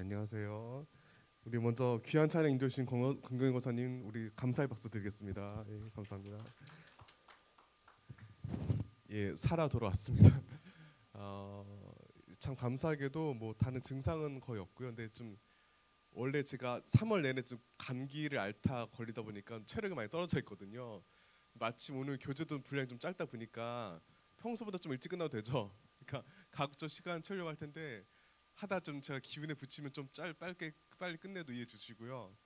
안녕하세요. 우리 먼저 귀한 찬양 인도해주신 권경희 권사님, 우리 감사의 박수 드리겠습니다. 예, 감사합니다. 예, 살아 돌아왔습니다. 어, 참 감사하게도 뭐 다른 증상은 거의 없고요. 근데 좀 원래 제가 3월 내내 좀 감기를 앓다 걸리다 보니까 체력이 많이 떨어져 있거든요. 마침 오늘 교재도 분량이 좀 짧다 보니까 평소보다 좀 일찍 끝나도 되죠. 그러니까 각자 시간 채우려고 할 텐데 하다 좀 제가 기운에 붙이면 좀 빨리 끝내도 이해해 주시고요.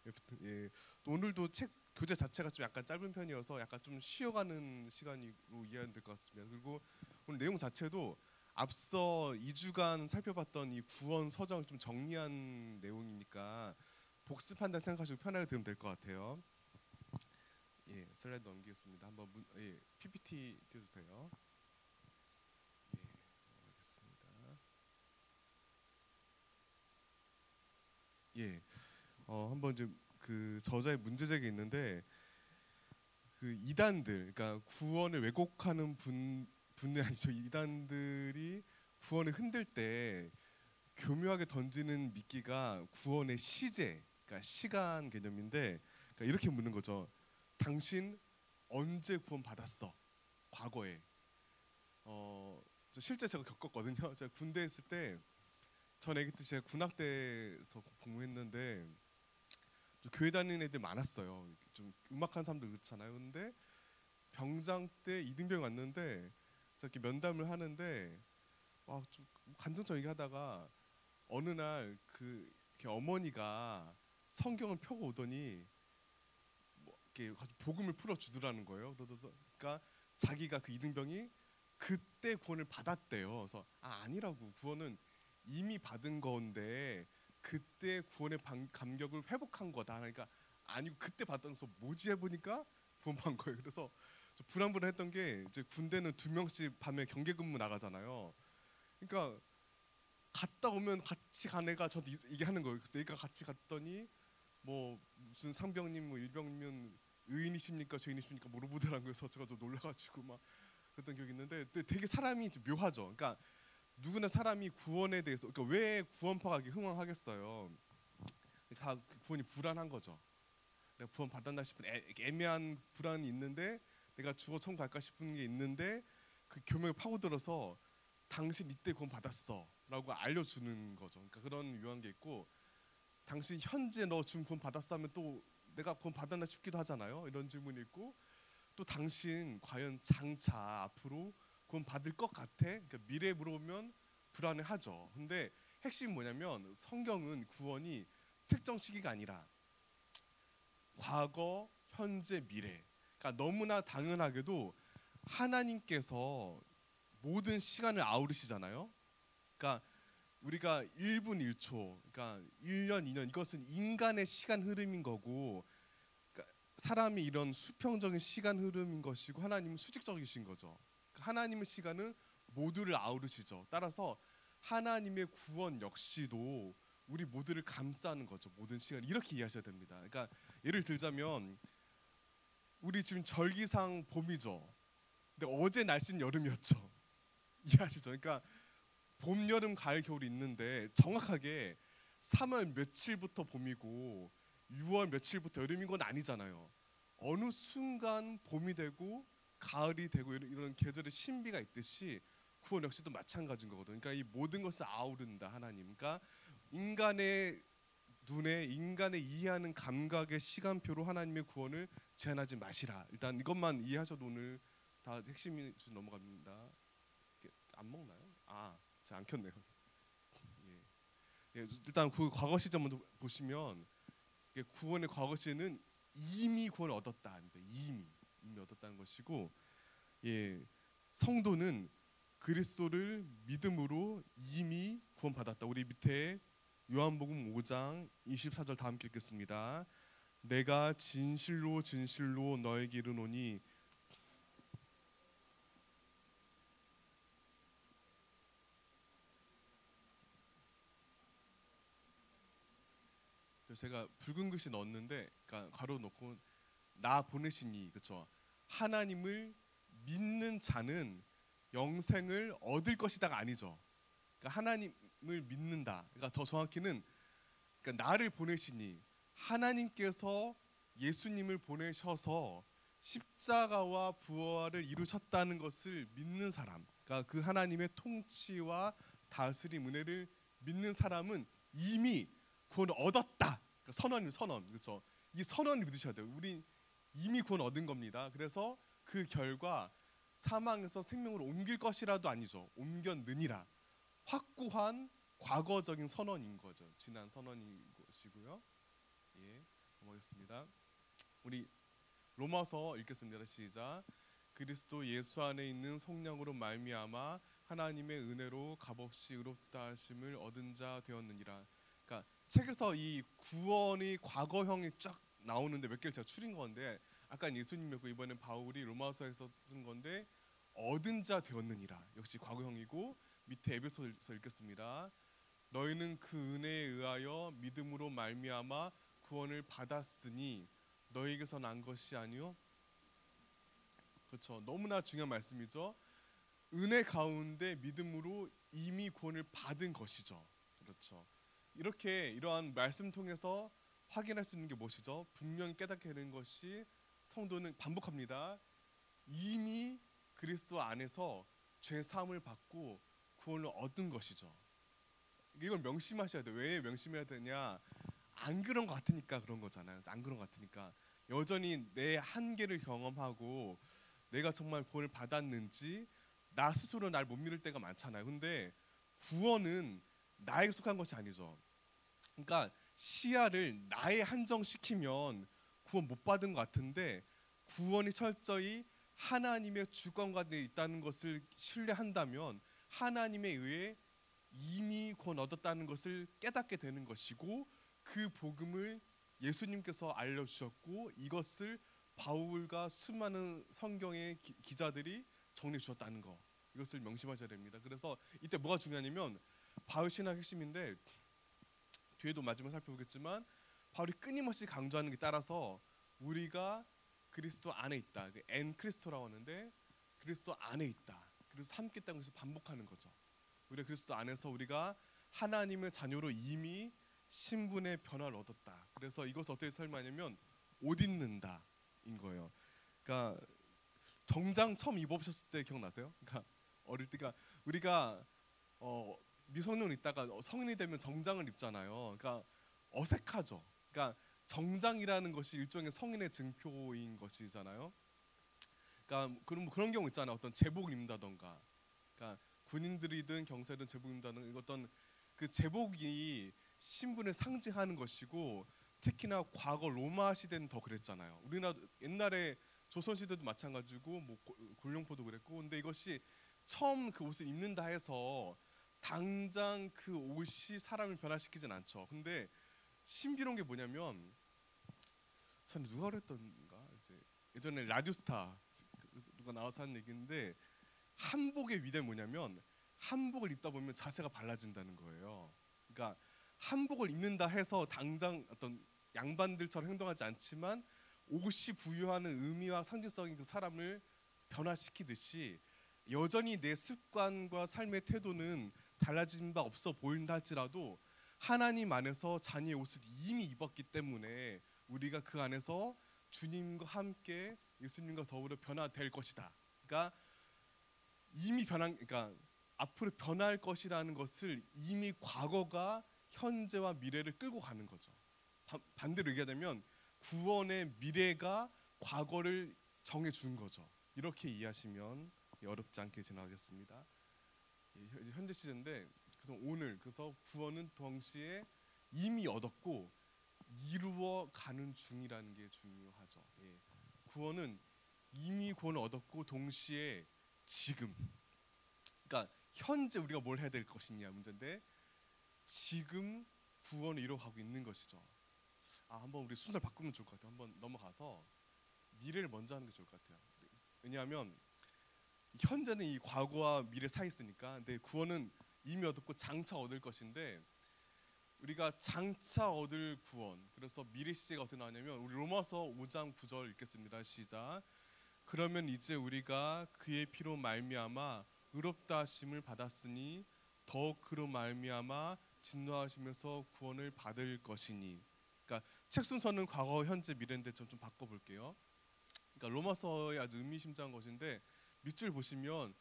예, 또 오늘도 책 교재 자체가 좀 약간 짧은 편이어서 약간 좀 쉬어가는 시간으로 이해하면 될 것 같습니다. 그리고 오늘 내용 자체도 앞서 2주간 살펴봤던 이 구원 서정 좀 정리한 내용이니까 복습한다 생각하시고 편하게 들으면 될 것 같아요. 예, 슬라이드 넘기겠습니다. 한번 PPT 띄워주세요. 예, 알겠습니다. 예, 한번 이제 그 저자의 문제제기 있는데 그 이단들, 그러니까 구원을 왜곡하는 분은 아니죠. 이단들이 구원을 흔들 때 교묘하게 던지는 미끼가 구원의 시제, 그러니까 시간 개념인데, 그러니까 이렇게 묻는 거죠. 당신 언제 구원 받았어? 과거에. 저 실제 제가 겪었거든요. 제가 군대 있을 때, 전 애기 때 제가 군악대에서 복무했는데 좀 교회 다니는 애들 많았어요. 좀 음악하는 사람들 그렇잖아요. 근데 병장 때 이등병 왔는데 저렇게 면담을 하는데 좀 간증적 얘기하다가 어느 날 그 어머니가 성경을 펴고 오더니 뭐 이렇게 복음을 풀어 주더라는 거예요. 그러니까 자기가 그 이등병이 그때 구원을 받았대요. 그래서 아니라고, 구원은 이미 받은 건데 그때 구원의 감격을 회복한 거다. 그러니까 아니고 그때 받아서 뭐지 해보니까 구원 받은 거예요. 그래서 불안불안했던 게, 이제 군대는 2명씩 밤에 경계 근무 나가잖아요. 그러니까 갔다 오면 같이 간 애가 저한테 이게 하는 거예요. 그래서 애가 같이 갔더니 뭐 무슨 상병님 뭐 일병이면 의인이십니까 죄인이십니까 물어보더라고요. 그래서 제가 좀 놀라가지고 막 그랬던 기억이 있는데, 되게 사람이 좀 묘하죠. 그러니까 누구나 사람이 구원에 대해서, 그러니까 왜 구원파가 흥왕하겠어요. 다 구원이 불안한 거죠. 내가 구원 받았나 싶은 애매한 불안이 있는데, 내가 죽어 천국 갈까 싶은 게 있는데 그 교명을 파고들어서 당신 이때 구원 받았어라고 알려주는 거죠. 그러니까 그런 묘한 게 있고, 당신 현재 너 지금 구원 받았어 하면 또 내가 구원 받았나 싶기도 하잖아요. 이런 질문이 있고, 또 당신 과연 장차 앞으로 구원 받을 것 같아? 그러니까 미래 물어보면 불안해하죠. 근데 핵심이 뭐냐면 성경은 구원이 특정 시기가 아니라 과거, 현재, 미래. 그러니까 너무나 당연하게도 하나님께서 모든 시간을 아우르시잖아요. 그러니까 우리가 1분 1초, 그러니까 1년 2년, 이것은 인간의 시간 흐름인 거고, 그러니까 사람이 이런 수평적인 시간 흐름인 것이고, 하나님은 수직적이신 거죠. 그러니까 하나님의 시간은 모두를 아우르시죠. 따라서 하나님의 구원 역시도 우리 모두를 감싸는 거죠. 모든 시간, 이렇게 이해하셔야 됩니다. 그러니까 예를 들자면 우리 지금 절기상 봄이죠. 근데 어제 날씨는 여름이었죠. 이해하시죠? 그러니까 봄, 여름, 가을, 겨울이 있는데 정확하게 3월 며칠부터 봄이고 6월 며칠부터 여름인 건 아니잖아요. 어느 순간 봄이 되고 가을이 되고 이런 계절의 신비가 있듯이 구원 역시도 마찬가지인 거거든요. 그러니까 이 모든 것을 아우른다 하나님. 그러니까 인간의 눈에, 인간의 이해하는 감각의 시간표로 하나님의 구원을 제한하지 마시라. 일단 이것만 이해하셔도 오늘 다 핵심이 좀 넘어갑니다. 안 먹나요? 제가 안 켰네요. 예. 예, 일단 그 과거 시점 먼저 보시면, 구원의 과거 시는 이미 구원을 얻었다. 이미 얻었다는 것이고, 예, 성도는 그리스도를 믿음으로 이미 구원받았다. 우리 밑에 요한복음 5장 24절 다 함께 읽겠습니다. 내가 진실로 진실로 너에게 이르노니 제가 붉은 글씨 넣었는데, 그러니까 가로 놓고 나 보내시니, 그렇죠? 하나님을 믿는 자는 영생을 얻을 것이다가 아니죠. 그러니까 하나님을 믿는다. 그러니까 더 정확히는 그러니까 나를 보내시니 하나님께서 예수님을 보내셔서 십자가와 부활을 이루셨다는 것을 믿는 사람, 그러니까 그 하나님의 통치와 다스림 은혜를 믿는 사람은 이미 구원을 얻었다. 그러니까 선언, 그렇죠? 이 선언을 믿으셔야 돼요. 우리 이미 구원 얻은 겁니다. 그래서 그 결과 사망에서 생명으로 옮길 것이라도 아니죠. 옮겼느니라. 확고한 과거적인 선언인 거죠. 지난 선언인 것이고요. 예, 넘어가겠습니다. 우리 로마서 읽겠습니다. 시작. 그리스도 예수 안에 있는 성령으로 말미암아 하나님의 은혜로 값없이 의롭다 하심을 얻은 자 되었느니라. 그러니까 책에서 이 구원의 과거형이 쫙 나오는데 몇 개를 제가 추린 건데 아까 예수님이었고 이번엔 바울이 로마서에서 쓴 건데 얻은 자 되었느니라. 역시 과거형이고 밑에 에베소서 읽겠습니다. 너희는 그 은혜에 의하여 믿음으로 말미암아 구원을 받았으니 너희에게서 난 것이 아니요. 그렇죠. 너무나 중요한 말씀이죠. 은혜 가운데 믿음으로 이미 구원을 받은 것이죠. 그렇죠. 이렇게 이러한 말씀 통해서 확인할 수 있는 게 무엇이죠? 분명히 깨닫게 되는 것이 성도는 반복합니다. 이미 그리스도 안에서 죄 사함을 받고 구원을 얻은 것이죠. 이걸 명심하셔야 돼요. 왜 명심해야 되냐? 안 그런 것 같으니까 그런 거잖아요. 안 그런 것 같으니까 여전히 내 한계를 경험하고 내가 정말 구원을 받았는지 나 스스로 날 못 믿을 때가 많잖아요. 근데 구원은 나에게 속한 것이 아니죠. 그러니까 시야를 나에 한정시키면 구원 못 받은 것 같은데 구원이 철저히 하나님의 주권과 내에 있다는 것을 신뢰한다면 하나님에 의해 이미 구원 얻었다는 것을 깨닫게 되는 것이고 그 복음을 예수님께서 알려주셨고 이것을 바울과 수많은 성경의 기자들이 정리해 주셨다는 거, 이것을 명심하셔야 됩니다. 그래서 이때 뭐가 중요하냐면 바울 신학 핵심인데 뒤에도 마지막에 살펴보겠지만 바울이 끊임없이 강조하는 게 따라서 우리가 그리스도 안에 있다. 엔 크리스토라고 하는데 그리스도 안에 있다. 그래서 함께 있다는 것을 반복하는 거죠. 우리가 그리스도 안에서 우리가 하나님의 자녀로 이미 신분의 변화를 얻었다. 그래서 이것을 어떻게 설명하냐면 옷 입는다인 거예요. 그러니까 정장 처음 입어보셨을 때 기억나세요? 그러니까 어릴 때가 우리가 미성년 있다가 성인이 되면 정장을 입잖아요. 그러니까 어색하죠. 그러니까 정장이라는 것이 일종의 성인의 증표인 것이잖아요. 그러니까 그런 경우 있잖아요. 어떤 제복을 입는다던가, 그러니까 군인들이든 경찰이든 제복 입는다는 어떤 그 제복이 신분을 상징하는 것이고 특히나 과거 로마 시대는 더 그랬잖아요. 우리나라 옛날에 조선 시대도 마찬가지고 뭐 곤룡포도 그랬고 근데 이것이 처음 그 옷을 입는다 해서 당장 그 옷이 사람을 변화시키진 않죠. 근데 신비로운 게 뭐냐면 전 누가 그랬던가 이제 예전에 라디오스타 누가 나와서 한 얘기인데 한복의 위대는 뭐냐면 한복을 입다 보면 자세가 달라진다는 거예요. 그러니까 한복을 입는다 해서 당장 어떤 양반들처럼 행동하지 않지만 옷이 부여하는 의미와 상징성이 그 사람을 변화시키듯이 여전히 내 습관과 삶의 태도는 달라진 바 없어 보인다 할지라도 하나님 안에서 자녀의 옷을 이미 입었기 때문에 우리가 그 안에서 주님과 함께 예수님과 더불어 변화될 것이다. 그러니까 이미 그러니까 앞으로 변할 것이라는 것을 이미 과거가 현재와 미래를 끌고 가는 거죠. 반대로 얘기하자면 구원의 미래가 과거를 정해 준 거죠. 이렇게 이해하시면 어렵지 않게 지나가겠습니다. 현재 시제인데 오늘 그래서 구원은 동시에 이미 얻었고 이루어 가는 중이라는 게 중요하죠. 예. 구원은 이미 구원을 얻었고 동시에 지금, 그러니까 현재 우리가 뭘 해야 될 것이냐 문제인데 지금 구원을 이루어가고 있는 것이죠. 한번 우리 순서를 바꾸면 좋을 것 같아요. 한번 넘어가서 미래를 먼저 하는 게 좋을 것 같아요. 왜냐하면 현재는 이 과거와 미래 사이 있으니까. 근데 구원은 이미 얻었고 장차 얻을 것인데 우리가 장차 얻을 구원. 그래서 미래 시제가 어떻게 나오냐면 우리 로마서 5장 9절 읽겠습니다. 시작. 그러면 이제 우리가 그의 피로 말미암아 의롭다 하심을 받았으니 더욱 그로 말미암아 진노하시면서 구원을 받을 것이니. 그러니까 책 순서는 과거, 현재, 미래인데 좀 바꿔볼게요. 그러니까 로마서의 아주 의미심장한 것인데 밑줄 보시면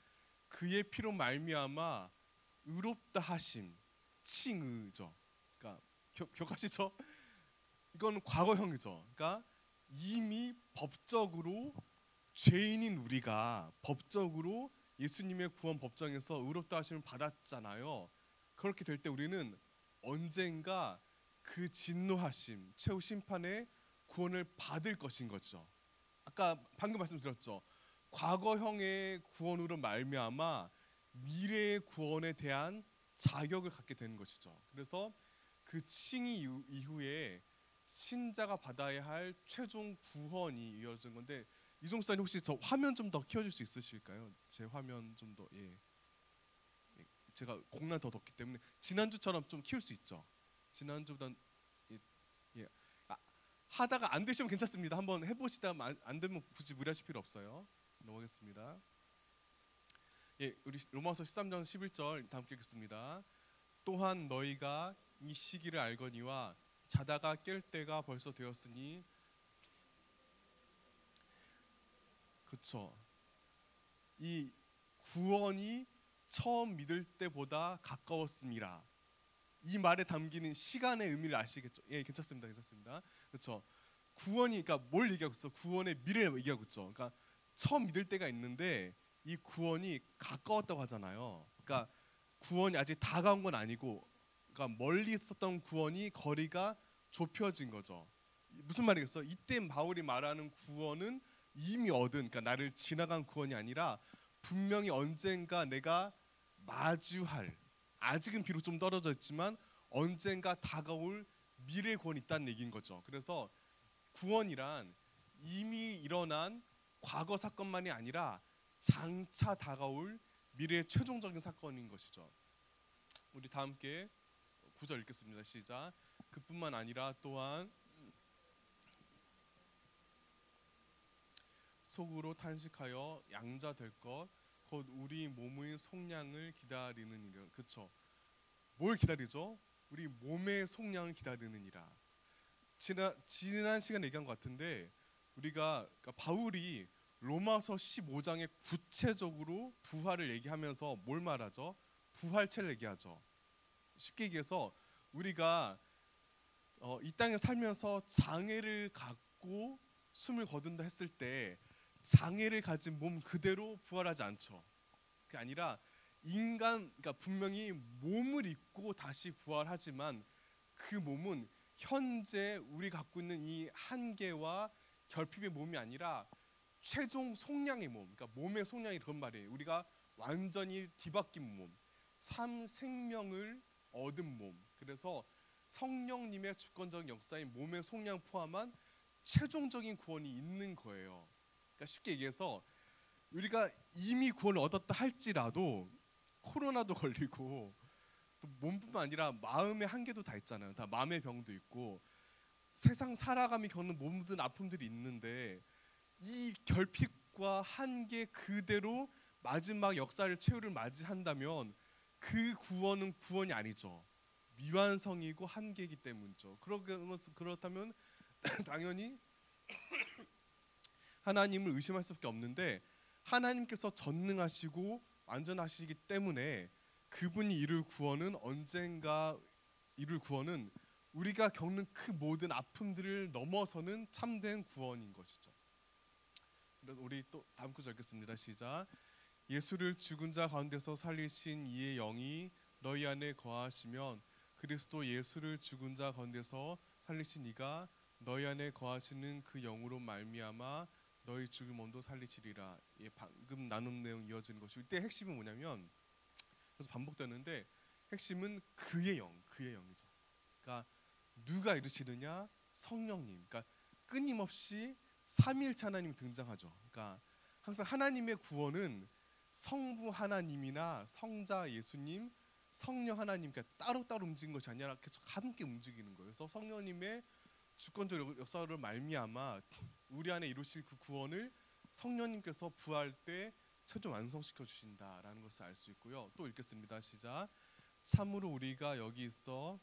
그의 피로 말미암아 의롭다 하심, 칭의죠. 그러니까 기억하시죠? 이건 과거형이죠. 그러니까 이미 법적으로 죄인인 우리가 법적으로 예수님의 구원 법정에서 의롭다 하심을 받았잖아요. 그렇게 될 때 우리는 언젠가 그 진노하심, 최후 심판의 구원을 받을 것인 거죠. 아까 방금 말씀드렸죠. 과거형의 구원으로 말미암아 미래의 구원에 대한 자격을 갖게 되는 것이죠. 그래서 그 칭의 이후에 신자가 받아야 할 최종 구원이 이어진 건데, 이종사님 혹시 저 화면 좀 더 키워줄 수 있으실까요? 제 화면 좀 더. 예. 제가 공간 더 덥기 때문에 지난주처럼 좀 키울 수 있죠. 지난주보단 예. 하다가 안 되시면 괜찮습니다. 한번 해보시다 안 되면 굳이 무리하실 필요 없어요. 넘어가겠습니다. 예, 우리 로마서 13장 11절 다 함께 읽겠습니다. 또한 너희가 이 시기를 알거니와 자다가 깰 때가 벌써 되었으니. 그렇죠. 이 구원이 처음 믿을 때보다 가까웠습니다. 이 말에 담기는 시간의 의미를 아시겠죠? 예, 괜찮습니다. 괜찮습니다. 그렇죠. 구원이 그러니까 뭘 얘기하고 있어? 구원의 미래를 얘기하고 있죠. 그러니까 처음 믿을 때가 있는데 이 구원이 가까웠다고 하잖아요. 그러니까 구원이 아직 다가온 건 아니고, 그러니까 멀리 있었던 구원이 거리가 좁혀진 거죠. 무슨 말이겠어? 이때 바울이 말하는 구원은 이미 얻은, 그러니까 나를 지나간 구원이 아니라 분명히 언젠가 내가 마주할, 아직은 비록 좀 떨어져 있지만 언젠가 다가올 미래 구원이 있다는 얘기인 거죠. 그래서 구원이란 이미 일어난 과거 사건만이 아니라 장차 다가올 미래의 최종적인 사건인 것이죠. 우리 다 함께 9절 읽겠습니다. 시작. 그뿐만 아니라 또한 속으로 탄식하여 양자 될 것 곧 우리 몸의 속량을 기다리느니라. 그렇죠. 뭘 기다리죠? 우리 몸의 속량을 기다리느니라. 지난 시간에 얘기한 것 같은데 우리가, 그러니까 바울이 로마서 15장에 구체적으로 부활을 얘기하면서 뭘 말하죠? 부활체를 얘기하죠. 쉽게 얘기해서 우리가 이 땅에 살면서 장애를 갖고 숨을 거둔다 했을 때 장애를 가진 몸 그대로 부활하지 않죠. 그게 아니라 인간, 그러니까 분명히 몸을 입고 다시 부활하지만 그 몸은 현재 우리 갖고 있는 이 한계와 결핍의 몸이 아니라 최종 속량의 몸, 그러니까 몸의 속량이 그런 말이에요. 우리가 완전히 뒤바뀐 몸, 참 생명을 얻은 몸. 그래서 성령님의 주권적인 역사인 몸의 속량 포함한 최종적인 구원이 있는 거예요. 그러니까 쉽게 얘기해서 우리가 이미 구원을 얻었다 할지라도 코로나도 걸리고 또 몸뿐만 아니라 마음의 한계도 다 있잖아요. 다 마음의 병도 있고 세상 살아감이 겪는 모든 아픔들이 있는데 이 결핍과 한계 그대로 마지막 역사를 최후를 맞이한다면 그 구원은 구원이 아니죠. 미완성이고 한계이기 때문이죠. 그렇다면 당연히 하나님을 의심할 수밖에 없는데 하나님께서 전능하시고 완전하시기 때문에 그분이 이룰 구원은 언젠가 이룰 구원은 우리가 겪는 그 모든 아픔들을 넘어서는 참된 구원인 것이죠. 그래서 우리 또 다음 구절 읽겠습니다. 시작. 예수를 죽은 자 가운데서 살리신 이의 영이 너희 안에 거하시면 그리스도 예수를 죽은 자 가운데서 살리신 이가 너희 안에 거하시는 그 영으로 말미암아 너희 죽은 몸도 살리시리라. 예, 방금 나눈 내용 이어지는 것이 이때 핵심은 뭐냐면, 그래서 반복되는데 핵심은 그의 영, 그의 영이죠. 그러니까 누가 이루시느냐? 성령님. 그러니까 끊임없이 삼위일체 하나님이 등장하죠. 그러니까 항상 하나님의 구원은 성부 하나님이나 성자 예수님, 성령 하나님, 그러니까 따로따로 움직이는 것이 아니라 계속 함께 움직이는 거예요. 그래서 성령님의 주권적 역사를 말미암아 우리 안에 이루실 그 구원을 성령님께서 부활 때 최종 완성시켜 주신다라는 것을 알 수 있고요. 또 읽겠습니다. 시작. 참으로 우리가 여기 있어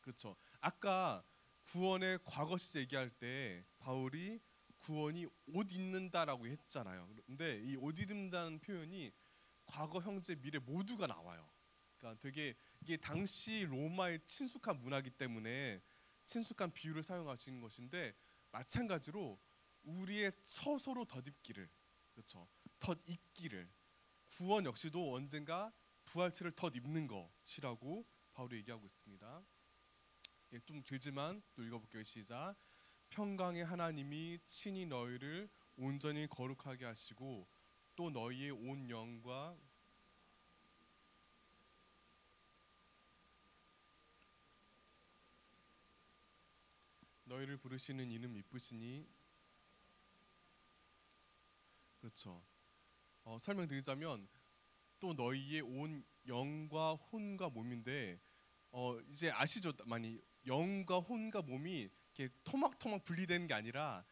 그렇죠. 아까 구원의 과거 시제 얘기할 때 바울이 구원이 옷 입는다라고 했잖아요. 근데 이 옷 입는다는 표현이 과거, 현재, 미래 모두가 나와요. 그러니까 되게 이게 당시 로마의 친숙한 문화이기 때문에 친숙한 비유를 사용하시는 것인데 마찬가지로 우리의 처소로 덧입기를 그렇죠. 덧입기를 구원 역시도 언젠가 부활체를 덧입는 것이라고 바울이 얘기하고 있습니다. 예, 좀 길지만 또 읽어볼게요. 시작. 평강의 하나님이 친히 너희를 온전히 거룩하게 하시고 또 너희의 온 영과 너희를 부르시는 이는 이쁘시니 그렇죠. 설명드리자면 또 너희의 온 영과 혼과 몸인데 이제 아시죠? 많이 영과 혼과 몸이 이렇게 토막토막 분리되는 게 아니라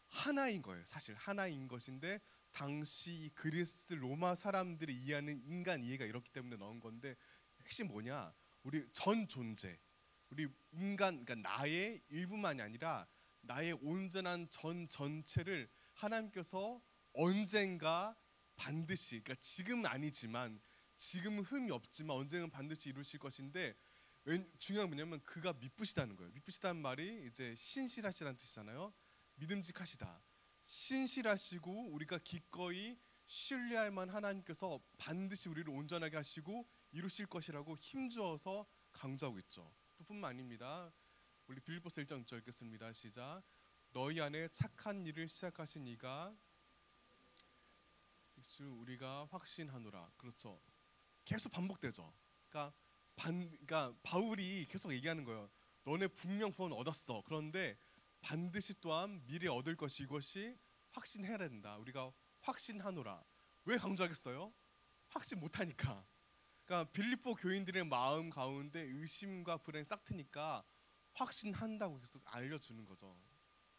하나인 거예요. 사실 하나인 것인데 당시 그리스 로마 사람들이 이해하는 인간 이해가 이렇기 때문에 넣은 건데 핵심 뭐냐? 우리 전 존재, 우리 인간 그러니까 나의 일부만이 아니라 나의 온전한 전 전체를 하나님께서 언젠가 반드시 그러니까 지금은 아니지만 지금은 흠이 없지만 언젠가 반드시 이루실 것인데 중요한 건 뭐냐면 그가 미쁘시다는 거예요. 미쁘시다는 말이 이제 신실하시다는 뜻이잖아요. 믿음직하시다. 신실하시고 우리가 기꺼이 신뢰할 만한 하나님께서 반드시 우리를 온전하게 하시고 이루실 것이라고 힘주어서 강조하고 있죠. 또 뿐만 아닙니다. 우리 빌립보서 1장 6절 읽겠습니다. 시작. 너희 안에 착한 일을 시작하신 이가 우리가 확신하노라. 그렇죠. 계속 반복되죠. 그러니까 바울이 계속 얘기하는 거예요. 너네 분명 구원 얻었어. 그런데 반드시 또한 미래 얻을 것이 이것이 확신해야 된다. 우리가 확신하노라. 왜 강조하겠어요? 확신 못하니까. 그러니까 빌립보 교인들의 마음 가운데 의심과 불안이 싹 트니까 확신한다고 계속 알려주는 거죠.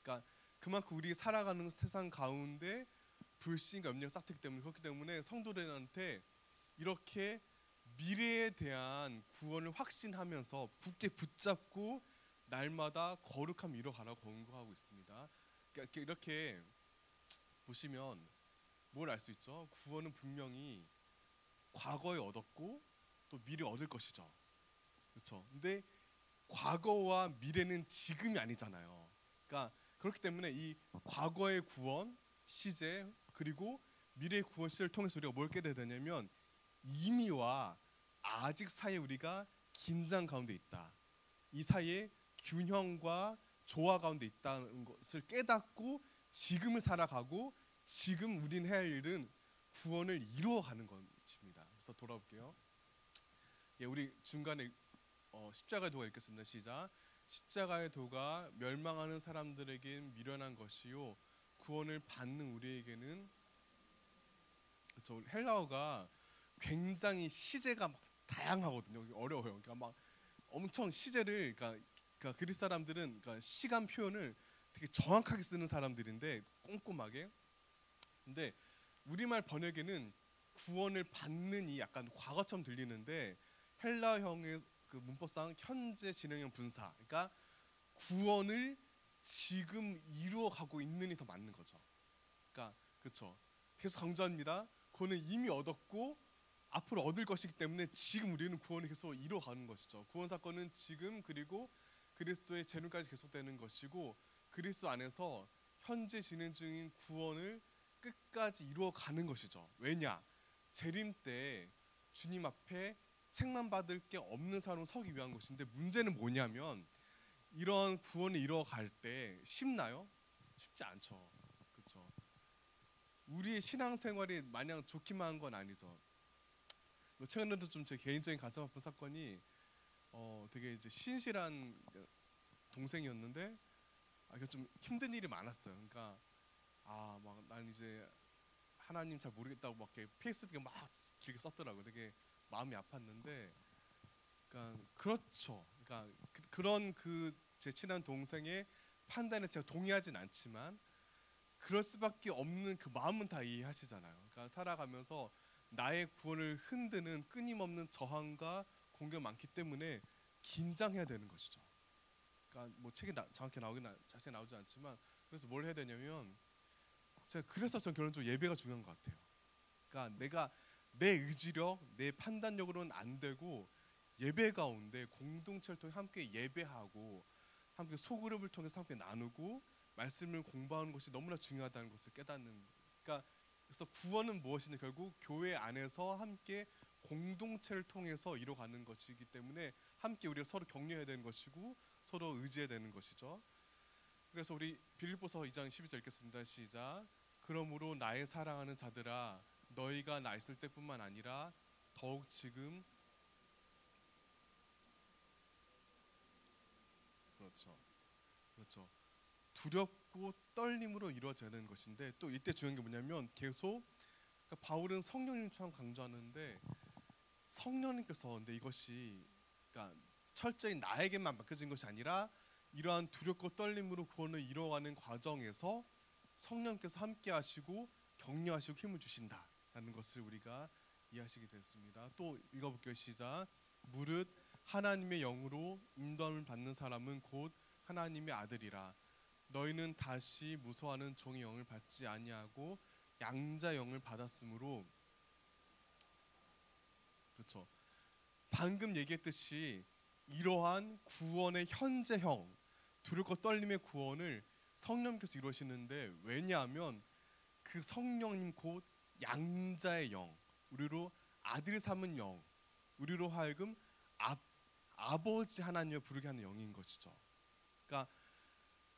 그러니까 그만큼 우리 살아가는 세상 가운데 불신과 염려가 싹 트기 때문에 그렇기 때문에 성도들한테 이렇게 미래에 대한 구원을 확신하면서 굳게 붙잡고 날마다 거룩함 이뤄가라고 권고하고 있습니다. 그러니까 이렇게 보시면 뭘 알 수 있죠? 구원은 분명히 과거에 얻었고 또 미래에 얻을 것이죠. 그렇죠? 근데 과거와 미래는 지금이 아니잖아요. 그러니까 그렇기 때문에 이 과거의 구원 시제 그리고 미래의 구원 시제를 통해서 우리가 뭘 깨닫게 되냐면 이미와 아직 사이에 우리가 긴장 가운데 있다. 이 사이에 균형과 조화 가운데 있다는 것을 깨닫고 지금을 살아가고 지금 우린 해야 할 일은 구원을 이루어가는 것입니다. 그래서 돌아볼게요. 예, 우리 중간에 십자가의 도가 읽겠습니다. 시작. 십자가의 도가 멸망하는 사람들에겐 미련한 것이요 구원을 받는 우리에게는 저 헬라어가 굉장히 시제가 막 다양하거든요. 어려워요. 그러니까 막 엄청 시제를 그러니까 그리스 사람들은 그러니까 시간 표현을 되게 정확하게 쓰는 사람들인데 꼼꼼하게. 근데 우리말 번역에는 구원을 받는 이 약간 과거처럼 들리는데 헬라형의 그 문법상 현재 진행형 분사. 그러니까 구원을 지금 이루어가고 있는이 더 맞는 거죠. 그러니까 그렇죠. 계속 강조합니다. 그거는 이미 얻었고 앞으로 얻을 것이기 때문에 지금 우리는 구원을 계속 이루어가는 것이죠. 구원 사건은 지금 그리고 그리스도의 재림까지 계속되는 것이고 그리스도 안에서 현재 진행 중인 구원을 끝까지 이루어가는 것이죠. 왜냐? 재림 때 주님 앞에 책만 받을 게 없는 사람으로 서기 위한 것인데 문제는 뭐냐면 이런 구원을 이루어갈 때 쉽나요? 쉽지 않죠. 그렇죠. 우리의 신앙생활이 마냥 좋기만 한 건 아니죠. 최근에도 좀 제 개인적인 가슴 아픈 사건이 되게 이제 신실한 동생이었는데 이게 좀 힘든 일이 많았어요. 그러니까 막 난 이제 하나님 잘 모르겠다고 막 이렇게 페이스북에 막 길게 썼더라고요. 되게 마음이 아팠는데, 그러니까 그렇죠. 그러니까 그런 그 제 친한 동생의 판단에 제가 동의하진 않지만 그럴 수밖에 없는 그 마음은 다 이해하시잖아요. 그러니까 살아가면서 나의 구원을 흔드는 끊임없는 저항과 공격이 많기 때문에 긴장해야 되는 것이죠. 그러니까 뭐 책에 정확히 자세히 나오지 않지만, 그래서 뭘 해야 되냐면, 제가 그래서 전 결론적으로 예배가 중요한 것 같아요. 그러니까 내가 내 의지력, 내 판단력으로는 안 되고 예배 가운데 공동체를 통해 함께 예배하고 함께 소그룹을 통해서 함께 나누고 말씀을 공부하는 것이 너무나 중요하다는 것을 깨닫는. 그러니까 그래서 구원은 무엇이냐, 결국 교회 안에서 함께 공동체를 통해서 이뤄가는 것이기 때문에 함께 우리가 서로 격려해야 되는 것이고 서로 의지해야 되는 것이죠. 그래서 우리 빌립보서 2장 12절 읽겠습니다. 시작. 그러므로 나의 사랑하는 자들아, 너희가 나 있을 때뿐만 아니라 더욱 지금, 그렇죠. 두렵고 떨림으로 이루어져야 되는 것인데, 또 이때 중요한 게 뭐냐면 계속, 그러니까 바울은 성령님처럼 강조하는데 성령님께서, 근데 이것이 그러니까 철저히 나에게만 맡겨진 것이 아니라 이러한 두렵고 떨림으로 구원을 이루어가는 과정에서 성령께서 함께 하시고 격려하시고 힘을 주신다라는 것을 우리가 이해하시게 됐습니다. 또 읽어볼게요. 시작. 무릇 하나님의 영으로 인도함을 받는 사람은 곧 하나님의 아들이라. 너희는 다시 무서워하는 종의 영을 받지 아니하고 양자 영을 받았으므로. 그렇죠. 방금 얘기했듯이 이러한 구원의 현재형, 두렵고 떨림의 구원을 성령님께서 이루시는데, 왜냐하면 그 성령님 곧 양자의 영, 우리로 아들 삼은 영, 우리로 하여금 아버지 하나님을 부르게 하는 영인 것이죠. 그러니까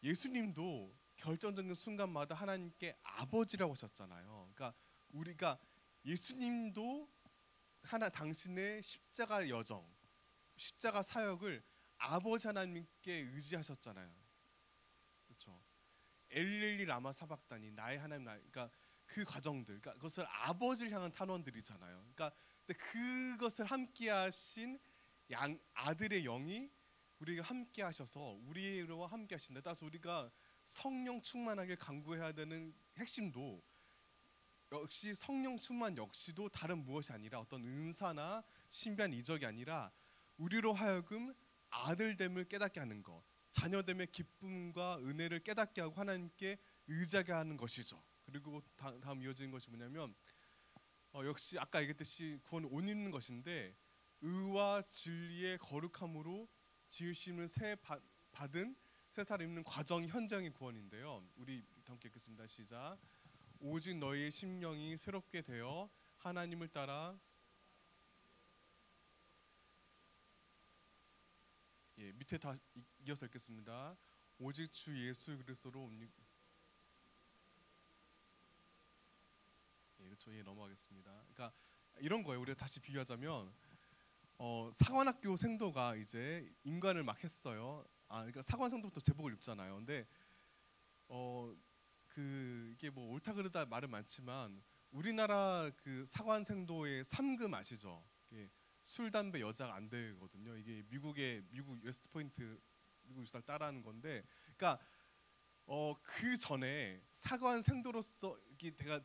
예수님도 결정적인 순간마다 하나님께 아버지라고 하셨잖아요. 그러니까 우리가 예수님도 당신의 십자가 여정, 십자가 사역을 아버지 하나님께 의지하셨잖아요. 그렇죠. 엘릴리 라마 사박다니, 나의 하나님 나. 그러니까 그 과정들, 그러니까 그것을 아버지를 향한 탄원들이잖아요. 그러니까 근데 그것을 함께하신 아들의 영이 우리가 함께하셔서 우리와 함께하신다. 따라서 우리가 성령 충만하게 간구해야 되는 핵심도 역시 성령 충만 역시도 다른 무엇이 아니라 어떤 은사나 신비한 이적이 아니라 우리로 하여금 아들됨을 깨닫게 하는 것, 자녀됨의 기쁨과 은혜를 깨닫게 하고 하나님께 의지하게 하는 것이죠. 그리고 다음 이어지는 것이 뭐냐면 역시 아까 얘기했듯이 구원은 옷 입는 것인데, 의와 진리의 거룩함으로 지으심을 받은 새 사람 입는 과정이 현장의 구원인데요. 우리 함께 읽겠습니다. 시작. 오직 너희의 심령이 새롭게 되어 하나님을 따라, 밑에 다 이어서 읽겠습니다. 오직 주 예수 그리스도로 그렇죠. 넘어가겠습니다. 그러니까 이런 거예요. 우리가 다시 비유하자면 사관학교 생도가 이제 인관을 막 했어요. 그러니까 사관 생도부터 제복을 입잖아요. 근데 이게 뭐 옳다 그르다 말은 많지만 우리나라 그 사관 생도의 3금 아시죠? 술, 담배, 여자가 안 되거든요. 이게 미국 웨스트 포인트, 미국 유사를 따라하는 건데, 그러니까 그 전에 사관 생도로서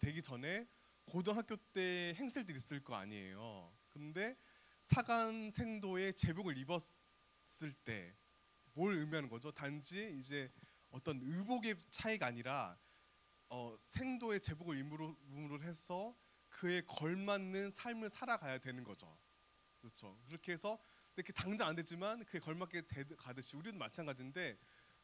되기 전에 고등학교 때 행실들이 있을 거 아니에요. 근데 사관 생도의 제복을 입었을 때 뭘 의미하는 거죠? 단지 이제 어떤 의복의 차이가 아니라 생도의 제복을 입음으로 해서 그에 걸맞는 삶을 살아가야 되는 거죠. 그렇죠. 그렇게 해서 이렇게 당장 안 되지만 그에 걸맞게 가듯이 우리도 마찬가지인데,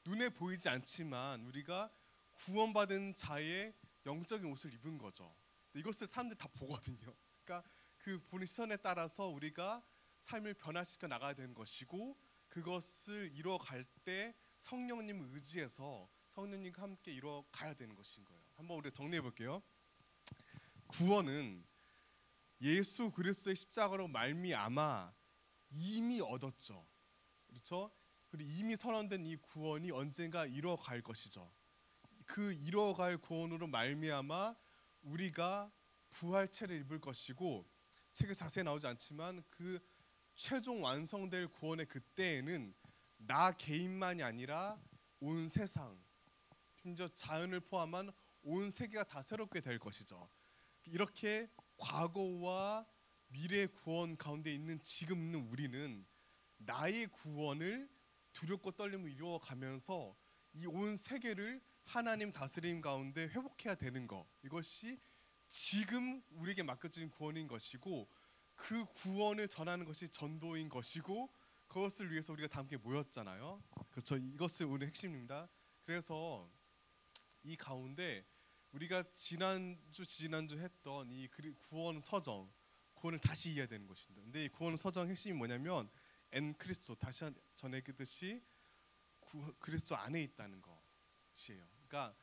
눈에 보이지 않지만 우리가 구원받은 자의 영적인 옷을 입은 거죠. 이것을 사람들이 다 보거든요. 그러니까 그 보는 시선에 따라서 우리가 삶을 변화시켜 나가야 되는 것이고, 그것을 이뤄갈 때 성령님을 의지해서 성령님과 함께 이뤄가야 되는 것인 거예요. 한번 우리가 정리해 볼게요. 구원은 예수 그리스도의 십자가로 말미암아 이미 얻었죠. 그렇죠? 그리고 이미 선언된 이 구원이 언젠가 이뤄갈 것이죠. 그 이뤄갈 구원으로 말미암아 우리가 부활체를 입을 것이고, 책에 자세히 나오지 않지만 그 최종 완성될 구원의 그때에는 나 개인만이 아니라 온 세상, 심지어 자연을 포함한 온 세계가 다 새롭게 될 것이죠. 이렇게 과거와 미래 구원 가운데 있는 지금 있는 우리는 나의 구원을 두렵고 떨림을 이루어가면서 이 온 세계를 하나님 다스림 가운데 회복해야 되는 것, 이것이 지금 우리에게 맡겨진 구원인 것이고, 그 구원을 전하는 것이 전도인 것이고, 그것을 위해서 우리가 다 함께 모였잖아요. 그렇죠. 이것을 우리 핵심입니다. 그래서 이 가운데 우리가 지난주 했던 이 구원 서정, 구원을 다시 이해해야 되는 것인데, 근데 이 구원 서정 핵심이 뭐냐면 엔 크리스토, 다시 전에 얘기했듯이 그리스도 안에 있다는 것이에요. 그러니까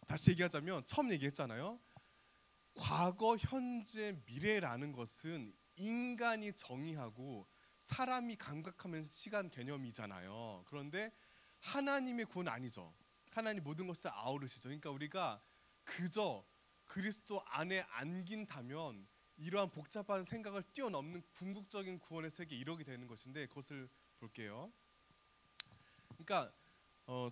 다시 얘기하자면 처음 얘기했잖아요. 과거, 현재, 미래라는 것은 인간이 정의하고 사람이 감각하면서 시간 개념이잖아요. 그런데 하나님의 구원은 아니죠. 하나님 모든 것을 아우르시죠. 그러니까 우리가 그저 그리스도 안에 안긴다면 이러한 복잡한 생각을 뛰어넘는 궁극적인 구원의 세계에 이르게 되는 것인데, 그것을 볼게요. 그러니까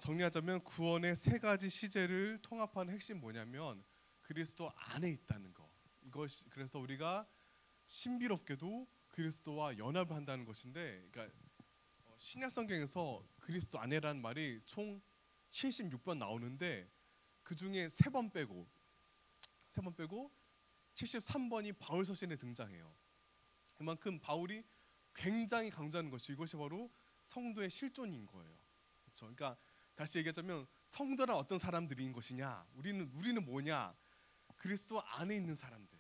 정리하자면 구원의 세 가지 시제를 통합하는 핵심 뭐냐면 그리스도 안에 있다는 거. 이것이 그래서 우리가 신비롭게도 그리스도와 연합을 한다는 것인데, 그러니까 신약 성경에서 그리스도 안에라는 말이 총 76번 나오는데 그 중에 3번 빼고 73번이 바울 서신에 등장해요. 그만큼 바울이 굉장히 강조하는 것이 이것이 바로 성도의 실존인 거예요. 그렇죠? 그러니까 다시 얘기하자면 성도란 어떤 사람들인 것이냐? 우리는 뭐냐? 그리스도 안에 있는 사람들.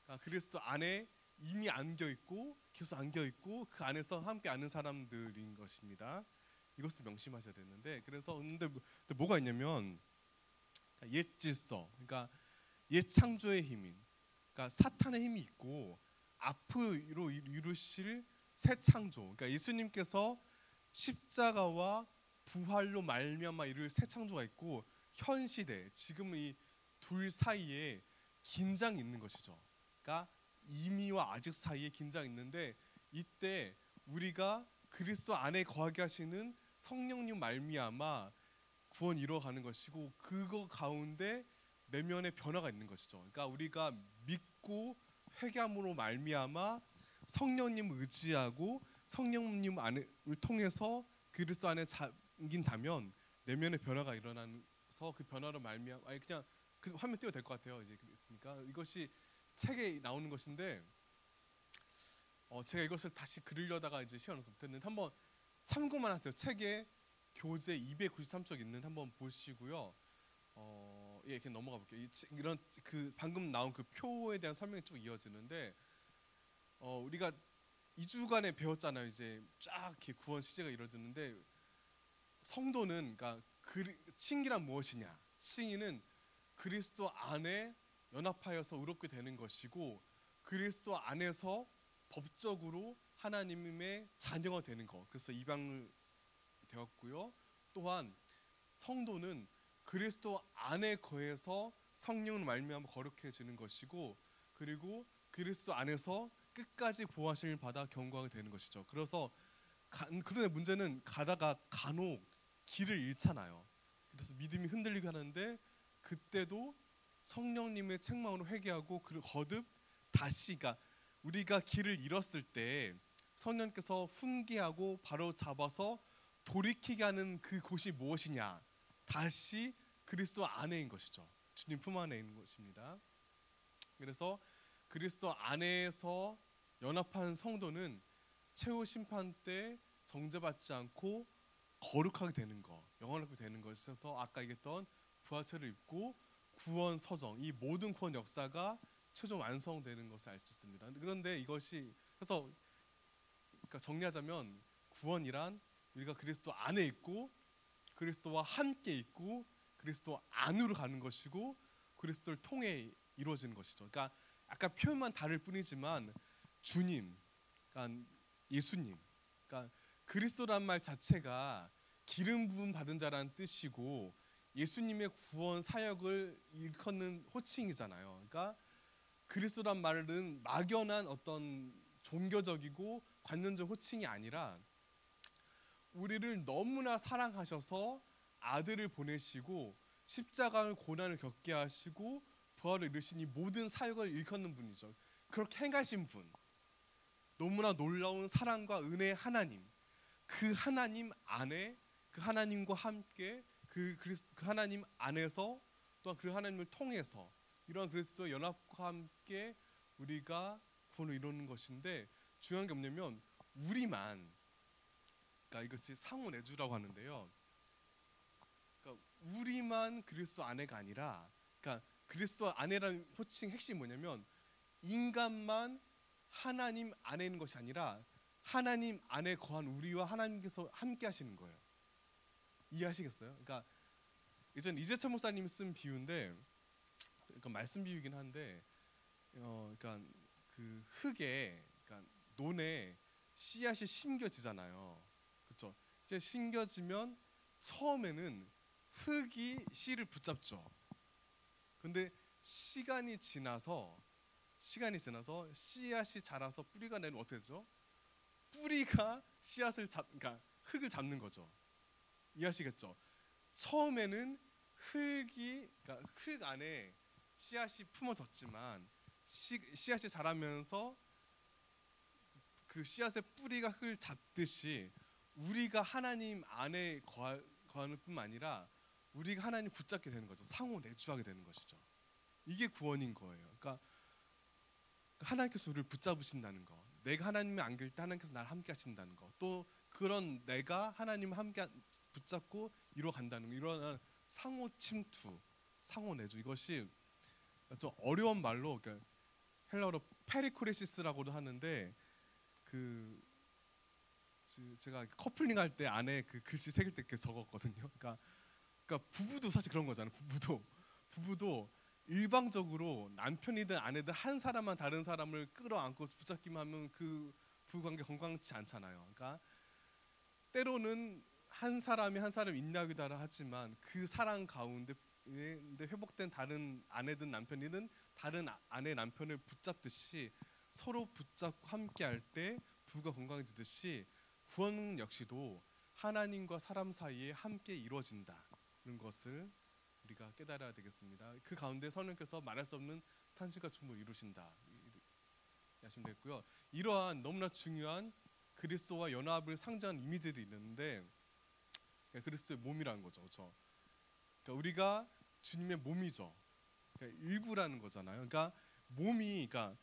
그러니까 그리스도 안에 이미 안겨 있고 계속 안겨 있고 그 안에서 함께 아는 사람들인 것입니다. 이것을 명심하셔야 되는데, 그래서 근데 뭐가 있냐면 옛 질서, 그러니까 옛 창조의 힘인, 그러니까 사탄의 힘이 있고 앞으로 이루실 새 창조, 그러니까 예수님께서 십자가와 부활로 말미암아 이룰 새 창조가 있고, 현 시대 지금 이 둘 사이에 긴장이 있는 것이죠. 그러니까 이미와 아직 사이에 긴장이 있는데, 이때 우리가 그리스도 안에 거하게 하시는 성령님 말미암아 구원이 이루어가는 것이고, 그거 가운데 내면의 변화가 있는 것이죠. 그러니까 우리가 믿고 회개함으로 말미암아 성령님을 의지하고 성령님 안을 통해서 그리스도 안에 잠긴다면 내면의 변화가 일어나서 그 변화로 말미암아, 아니 그냥 그 화면 띄워도 될 것 같아요. 이제 있으니까 이것이 책에 나오는 것인데, 제가 이것을 다시 그리려다가 이제 시간 없어서 못했는데 한번 참고만 하세요. 책에 교재 293쪽 있는 한번 보시고요. 예, 이렇게 넘어가 볼게요. 이런 그 방금 나온 그 표에 대한 설명이 쭉 이어지는데, 우리가 2주간에 배웠잖아요. 이제 쫙 이렇게 구원 시제가 이루어지는데, 성도는 그러니까 칭의란 무엇이냐? 칭의는 그리스도 안에 연합하여서 의롭게 되는 것이고, 그리스도 안에서 법적으로 하나님의 자녀가 되는 것. 그래서 입양을 되었고요. 또한 성도는 그리스도 안에 거해서 성령을 말미암아 거룩해지는 것이고, 그리고 그리스도 안에서 끝까지 보호하심을 받아 경고하게 되는 것이죠. 그래서 그런데 문제는 가다가 간혹 길을 잃잖아요. 그래서 믿음이 흔들리게 하는데, 그때도 성령님의 책망으로 회개하고 그리고 거듭 다시, 그러니까 우리가 길을 잃었을 때 성령께서 훈계하고 바로 잡아서 돌이키게 하는 그 곳이 무엇이냐? 다시 그리스도 안에인 것이죠. 주님 품 안에 있는 것입니다. 그래서 그리스도 안에서 연합한 성도는 최후 심판 때 정죄받지 않고 거룩하게 되는 것, 영원하게 되는 것이어서 아까 얘기했던 부활체를 입고 구원 서정, 이 모든 구원 역사가 최종 완성되는 것을 알 수 있습니다. 그런데 이것이 그래서 그러니까 정리하자면 구원이란 우리가 그리스도 안에 있고 그리스도와 함께 있고 그리스도 안으로 가는 것이고 그리스도를 통해 이루어지는 것이죠. 그러니까 아까 표현만 다를 뿐이지만 주님, 그러니까 예수님, 그러니까 그리스도란 말 자체가 기름 부음 받은 자라는 뜻이고 예수님의 구원 사역을 일컫는 호칭이잖아요. 그러니까 그리스도란 말은 막연한 어떤 종교적이고 관념적 호칭이 아니라 우리를 너무나 사랑하셔서 아들을 보내시고 십자가의 고난을 겪게 하시고 부활을 이루시니 모든 사역을 일컫는 분이죠. 그렇게 행하신 분, 너무나 놀라운 사랑과 은혜의 하나님, 그 하나님 안에, 그 하나님과 함께 그 하나님 안에서 또한 그 하나님을 통해서 이러한 그리스도의 연합과 함께 우리가 구원을 이루는 것인데, 중요한 게 뭐냐면 우리만, 그러니까 이것이 상호 내주라고 하는데요. 그러니까 우리만 그리스도 안에가 아니라, 그러니까 그리스도 안에라는 호칭 핵심이 뭐냐면 인간만 하나님 안에 있는 것이 아니라 하나님 안에 거한 우리와 하나님께서 함께 하시는 거예요. 이해하시겠어요? 그러니까 예전 이재철 목사님이 쓴 비유인데, 그러니까 말씀 비유이긴 한데, 그러니까 그 흙에, 그러니까 논에 씨앗이 심겨지잖아요. 그렇죠? 이제 심겨지면 처음에는 흙이 씨를 붙잡죠. 근데 시간이 지나서 씨앗이 자라서 뿌리가 내면 어떻게 되죠? 뿌리가 씨앗을 그러니까 흙을 잡는 거죠. 이해하시겠죠? 처음에는 그러니까 흙 안에 씨앗이 품어졌지만 씨앗이 자라면서 그 씨앗의 뿌리가 흙을 잡듯이 우리가 하나님 안에 거하는 뿐만 아니라 우리가 하나님 붙잡게 되는 거죠. 상호 내주하게 되는 것이죠. 이게 구원인 거예요. 그러니까 하나님께서 우리를 붙잡으신다는 거, 내가 하나님을 안길 때 하나님께서 나를 함께 하신다는 거, 또 그런 내가 하나님을 함께 붙잡고 이뤄간다는 거, 이런 상호 침투, 상호 내주, 이것이 좀 어려운 말로, 그러니까 헬라어로 페리코레시스라고도 하는데, 그 제가 커플링 할 때 안에 그 글씨 새길 때 이렇게 적었거든요. 그러니까 부부도 사실 그런 거잖아요. 부부도 일방적으로 남편이든 아내든 한 사람만 다른 사람을 끌어안고 붙잡기만 하면 그 부부관계 건강치 않잖아요. 그러니까 때로는 한 사람이 한 사람 인내하기도 하지만 그 사랑 가운데 회복된 다른 아내든 남편이든 다른 아내 남편을 붙잡듯이 서로 붙잡고 함께할 때 부부가 건강해지듯이 구원 역시도 하나님과 사람 사이에 함께 이루어진다는 것을 우리가 깨달아야 되겠습니다. 그 가운데 성령께서 말할 수 없는 탄식과 충분을 이루신다 하시면 되겠고요. 이러한 너무나 중요한 그리스도와 연합을 상징하는 이미지들이 있는데, 그리스도의 몸이라는 거죠. 그렇죠? 그러니까 우리가 주님의 몸이죠. 그러니까 일부라는 거잖아요. 그러니까 몸이, 그러니까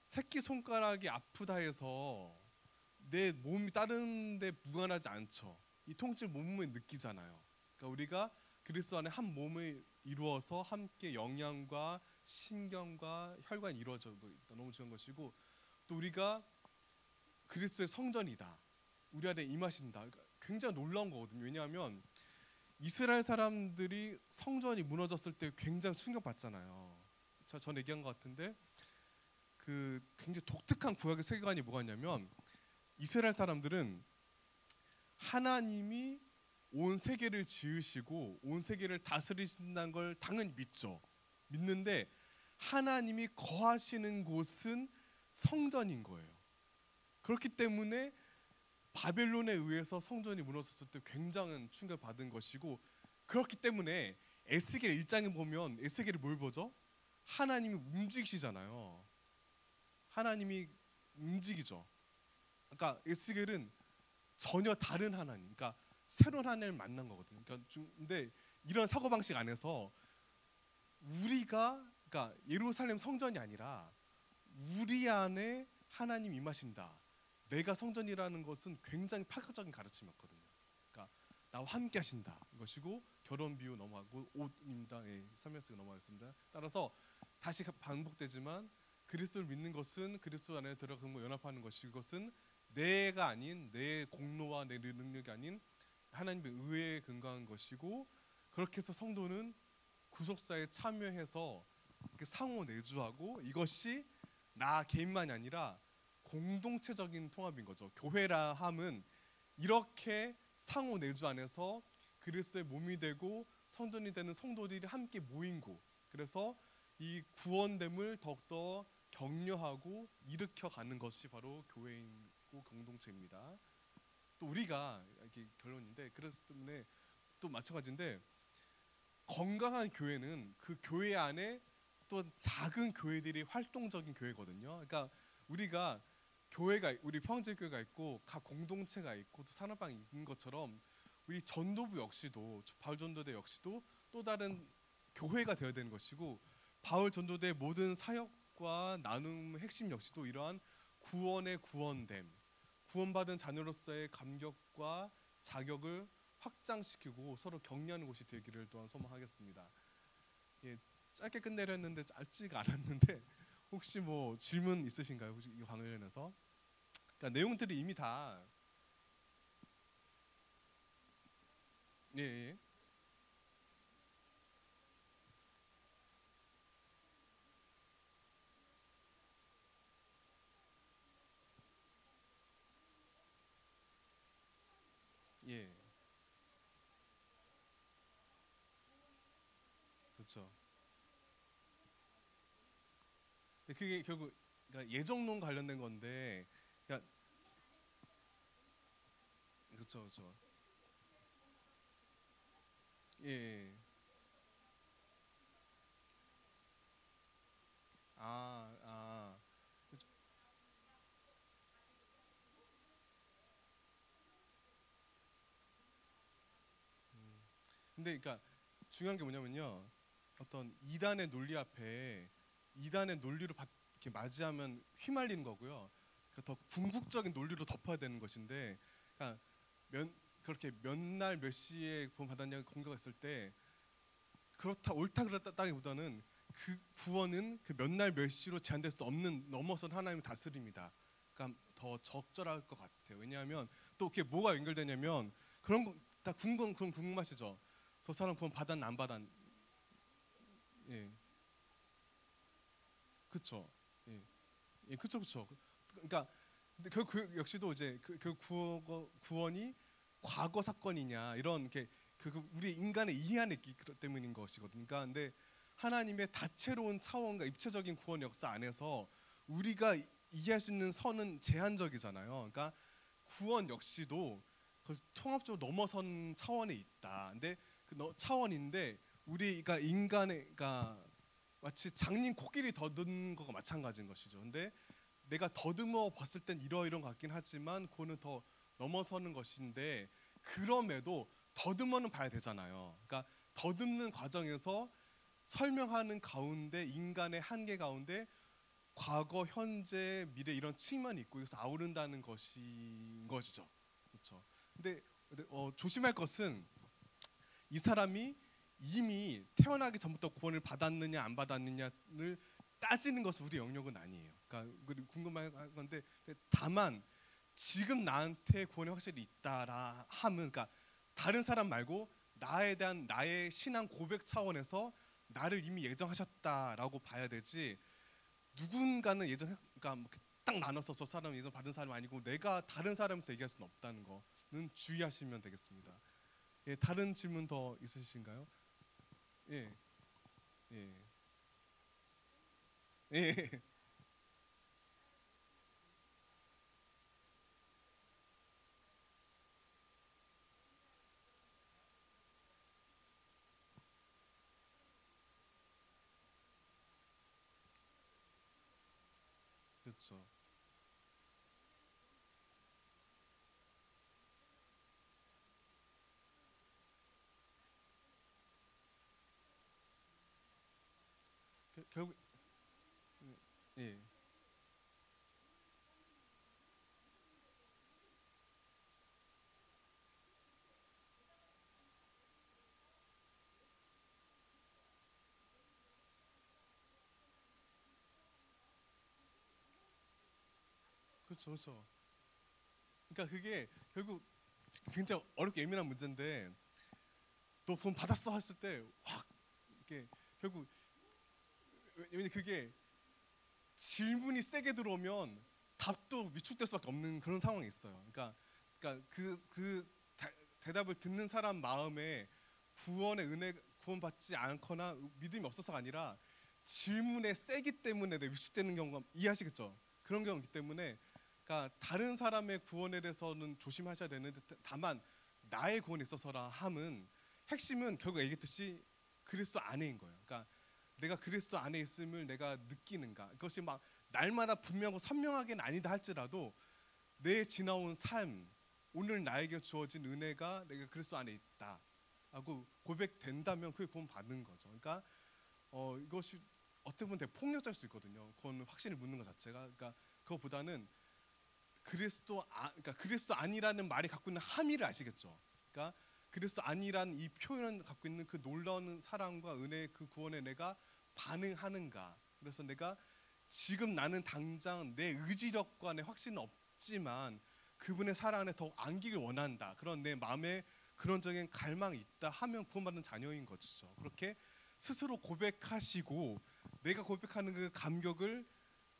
새끼 손가락이 아프다 해서 내 몸이 다른 데 무관하지 않죠. 이 통증 몸에 느끼잖아요. 그러니까 우리가 그리스도 안에 한 몸을 이루어서 함께 영양과 신경과 혈관이 이루어지고 있다. 너무 중요한 것이고, 또 우리가 그리스도의 성전이다, 우리 안에 임하신다. 그러니까 굉장히 놀라운 거거든요. 왜냐하면 이스라엘 사람들이 성전이 무너졌을 때 굉장히 충격받잖아요. 전 얘기한 것 같은데, 그 굉장히 독특한 구약의 세계관이 뭐가 있냐면, 이스라엘 사람들은 하나님이 온 세계를 지으시고 온 세계를 다스리신다는 걸 당연히 믿는데 하나님이 거하시는 곳은 성전인 거예요. 그렇기 때문에 바벨론에 의해서 성전이 무너졌을 때 굉장한 충격을 받은 것이고, 그렇기 때문에 에스겔 1장에 보면 에스겔이 뭘 보죠? 하나님이 움직이시잖아요. 하나님이 움직이죠. 그러니까 에스겔은 전혀 다른 하나님, 그러니까 새로운 하나님을 만난 거거든요. 근데 이런 사고방식 안에서 우리가, 그러니까 예루살렘 성전이 아니라 우리 안에 하나님 임하신다, 내가 성전이라는 것은 굉장히 파격적인 가르침이었거든요. 그러니까 나와 함께 하신다 이것이고, 결혼 비유 넘어가고 옷입니다. 예, 3일씩 넘어가겠습니다. 따라서 다시 반복되지만 그리스도를 믿는 것은 그리스도 안에 들어가서 연합하는 것이, 그것은 내가 아닌 내 공로와 내 능력이 아닌 하나님의 의에 근거한 것이고, 그렇게 해서 성도는 구속사에 참여해서 상호 내주하고, 이것이 나 개인만이 아니라 공동체적인 통합인 거죠. 교회라 함은 이렇게 상호 내주 안에서 그리스도의 몸이 되고 성전이 되는 성도들이 함께 모인 곳, 그래서 이 구원됨을 더욱더 격려하고 일으켜가는 것이 바로 교회이고 공동체입니다. 또 우리가, 이게 결론인데, 그래서 때문에 또 마찬가지인데, 건강한 교회는 그 교회 안에 또 작은 교회들이 활동적인 교회거든요. 그러니까 우리가 교회가 우리 평화제교회가 있고 각 공동체가 있고 또 산업방이 있는 것처럼 우리 전도부 역시도 바울 전도대 역시도 또 다른 교회가 되어야 되는 것이고 바울 전도대 모든 사역과 나눔 핵심 역시도 이러한 구원의 구원됨, 구원받은 자녀로서의 감격과 자격을 확장시키고 서로 격려하는 곳이 되기를 또한 소망하겠습니다. 예, 짧게 끝내려 했는데 짧지가 않았는데 혹시 뭐 질문 있으신가요? 혹시 이 관련해서? 그러니까 내용들이 이미 다 예, 예. 예. 그렇죠. 근데 그게 결국 그러니까 예정론 관련된 건데 그러니까 그렇죠. 그렇죠. 예. 예. 아, 아. 그렇죠. 음. 근데 그러니까 중요한 게 뭐냐면요. 어떤 이단의 논리 앞에 이단의 논리로 이렇게 맞이하면 휘말리는 거고요. 그러니까 더 궁극적인 논리로 덮어야 되는 것인데, 그러니까 그렇게 몇 날 몇 시에 구원 받았냐 공개가 있을 때 그렇다 옳다 그렇다기보다는 그 구원은 그 몇 날 몇 시로 제한될 수 없는 넘어선 하나님의 다스림이다. 그러니까 더 적절할 것 같아요. 왜냐하면 또 그게 뭐가 연결되냐면 그런 거다 그런 궁금하시죠? 저 사람 구원 받았나 안 받았? 예, 그렇죠. 예, 예, 그렇죠. 그러니까 근데 그 역시도 이제 그 구원이 과거 사건이냐 이런 그 우리 인간의 이해안에 있기 때문인 것이거든요. 그러니까 근데 하나님의 다채로운 차원과 입체적인 구원 역사 안에서 우리가 이해할 수 있는 선은 제한적이잖아요. 그러니까 구원 역시도 그 통합적으로 넘어선 차원에 있다. 근데 그 차원인데 우리가 인간의 그러니까 마치 장님 코끼리 더듬는 거가 마찬가지인 것이죠. 근데 내가 더듬어 봤을 땐 이러이런 것 같긴 하지만 그거는 더 넘어서는 것인데 그럼에도 더듬어는 봐야 되잖아요. 그러니까 더듬는 과정에서 설명하는 가운데 인간의 한계 가운데 과거, 현재, 미래 이런 측면이 있고 여기서 아우른다는 것인 것이죠. 그렇죠. 근데 조심할 것은 이 사람이 이미 태어나기 전부터 구원을 받았느냐 안 받았느냐를 따지는 것은 우리 영역은 아니에요. 그러니까 궁금한 건데 다만 지금 나한테 구원이 확실히 있다라 함은 그러니까 다른 사람 말고 나에 대한 나의 신앙 고백 차원에서 나를 이미 예정하셨다라고 봐야 되지 누군가는 그러니까 딱 나눠서 저 사람은 예정 받은 사람이 아니고 내가 다른 사람에서 얘기할 수는 없다는 거는 주의하시면 되겠습니다. 예, 다른 질문 더 있으신가요? 예, 예, 예, 그렇죠. 결국 예, 그렇죠, 그렇죠. 그러니까 그게 결국 굉장히 어렵게 예민한 문제인데 너 돈 받았어 했을 때 확 이렇게 결국 왜냐 그게 질문이 세게 들어오면 답도 위축될 수밖에 없는 그런 상황이 있어요. 그러니까 대답을 듣는 사람 마음에 구원의 은혜 구원받지 않거나 믿음이 없어서가 아니라 질문의 세기 때문에 위축되는 경우가 이해하시겠죠? 그런 경우이기 때문에 그러니까 다른 사람의 구원에 대해서는 조심하셔야 되는데 다만 나의 구원에 있어서라 함은 핵심은 결국 얘기했듯이 그리스도 안에인 거예요. 그러니까 내가 그리스도 안에 있음을 내가 느끼는가. 그것이 막 날마다 분명하고 선명하게는 아니다 할지라도 내 지나온 삶, 오늘 나에게 주어진 은혜가 내가 그리스도 안에 있다 하고 고백된다면 그게 구원 받는 거죠. 그러니까 이것이 어떻게 보면 되게 폭력적일 수 있거든요. 그건 확신을 묻는 것 자체가. 그러니까 그거보다는 그러니까 그리스도 아니라는 말이 갖고 있는 함의를 아시겠죠. 그러니까 그리스도 아니란 이 표현을 갖고 있는 그 놀라운 사랑과 은혜, 그 구원에 내가 반응하는가. 그래서 내가 지금 나는 당장 내 의지력과 내 확신은 없지만 그분의 사랑 안에 더욱 안기길 원한다. 그런 내 마음에 그런적인 갈망이 있다 하면 구원받는 자녀인 거죠. 그렇게 스스로 고백하시고 내가 고백하는 그 감격을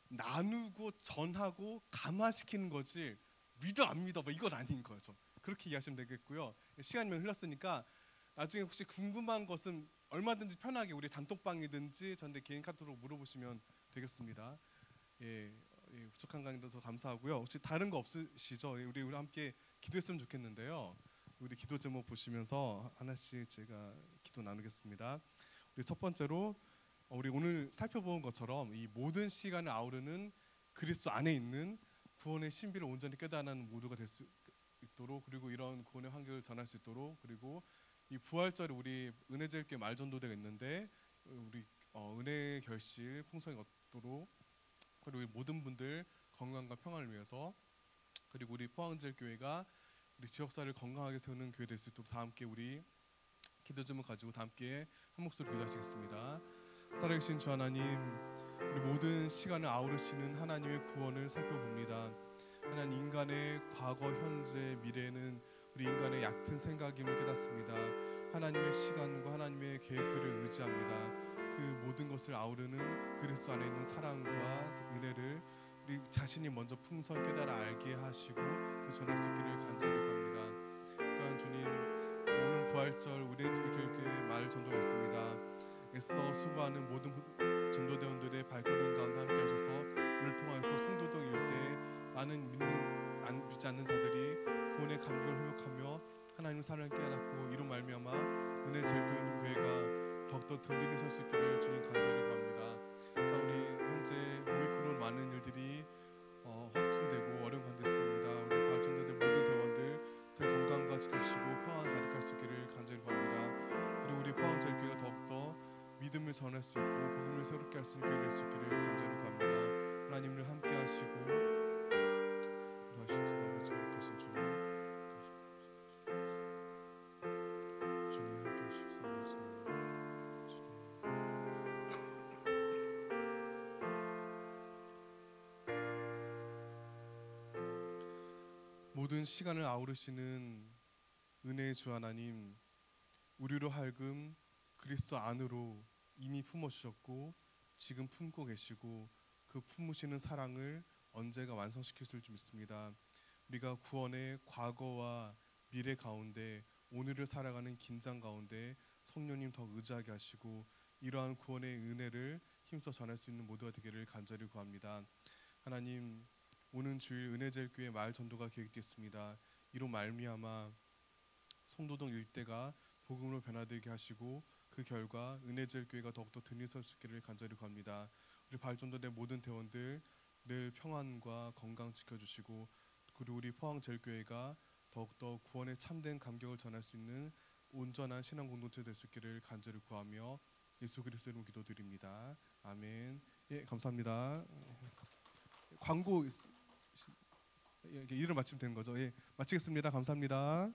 나누고 전하고 감화시키는 거지 믿어 안 믿어 뭐 이건 아닌 거죠. 그렇게 이해하시면 되겠고요. 시간이 흘렀으니까 나중에 혹시 궁금한 것은 얼마든지 편하게 우리 단톡방이든지 저한테 개인 카톡으로 물어보시면 되겠습니다. 부족한 강의도 감사하고요. 혹시 다른 거 없으시죠? 우리 함께 기도했으면 좋겠는데요. 우리 기도 제목 보시면서 하나씩 제가 기도 나누겠습니다. 우리 첫 번째로 우리 오늘 살펴본 것처럼 이 모든 시간을 아우르는 그리스도 안에 있는 구원의 신비를 온전히 깨닫는 모두가 될 수 있도록, 그리고 이런 구원의 환경을 전할 수 있도록, 그리고 이 부활절에 우리 은혜제일교회 말전도대가 있는데 우리 은혜의 결실 풍성이 얻도록, 그리고 우리 모든 분들 건강과 평안을 위해서, 그리고 우리 포항제일교회가 우리 지역사를 건강하게 세우는 교회 될 수 있도록 다 함께 우리 기도 제목 가지고 다 함께 한 목소리 기도하시겠습니다. 살아계신 주 하나님, 우리 모든 시간을 아우르시는 하나님의 구원을 살펴봅니다. 하나님, 인간의 과거, 현재, 미래는 우리 인간의 얕은 생각임을 깨닫습니다. 하나님의 시간과 하나님의 계획표를 의지합니다. 그 모든 것을 아우르는 그리스도 안에 있는 사랑과 은혜를 우리 자신이 먼저 풍성히 깨달아 알게 하시고 전할 수 있기를 간절히 구합니다. 또한 주님, 오는 부활절 우리 교회 마을 전도가 있습니다. 애써 수고하는 모든 전도대원들의 발걸음 가운데 함께 하셔서 이를 통하여서 송도동 일대에 많은 믿지 않는 자들이 구원의 감격을 회복하며 하나님의 사랑을 깨닫고 이로 말미암아 은혜 제일교회가 더욱더 든든히 설 수 있기를 주님 간절히 구합니다. 우리 현재 오미크론 많은 일들이 확진되고 어려운 가운데 있습니다. 우리 발전된 모든 대원들 더 건강과 지키시고 평안 가득할 수 있기를 간절히 구합니다. 그리고 우리 포항제일교회가 더욱더 믿음을 전할 수 있고 복음을 새롭게 할 수 있는 교회 될 수 있기를 간절히 구합니다. 하나님을 함께 하시고 도와주시옵소서. 아버지 계신 주님 함께 하시옵소서. 모든 시간을 아우르시는 은혜의 주 하나님, 우리로 하여금 그리스도 안으로 이미 품어주셨고 지금 품고 계시고 그 품으시는 사랑을 언제가 완성시키실 줄 믿습니다. 우리가 구원의 과거와 미래 가운데 오늘을 살아가는 긴장 가운데 성령님 더 의지하게 하시고 이러한 구원의 은혜를 힘써 전할 수 있는 모두가 되기를 간절히 구합니다. 하나님, 오는 주일 은혜제일교회 마을 전도가 계획되었습니다. 이로 말미암아 송도동 일대가 복음으로 변화되게 하시고 그 결과 은혜제일교회가 더욱더 든든히 설 수 있기를 간절히 구합니다. 우리 발전도대 모든 대원들 늘 평안과 건강 지켜주시고 그리고 우리 포항제일교회가 더욱더 구원의 참된 감격을 전할 수 있는 온전한 신앙 공동체 될 수 있기를 간절히 구하며 예수 그리스도의 이름으로 기도드립니다. 아멘. 예, 감사합니다. 광고 이름 마치면 되는 거죠? 예, 마치겠습니다. 감사합니다.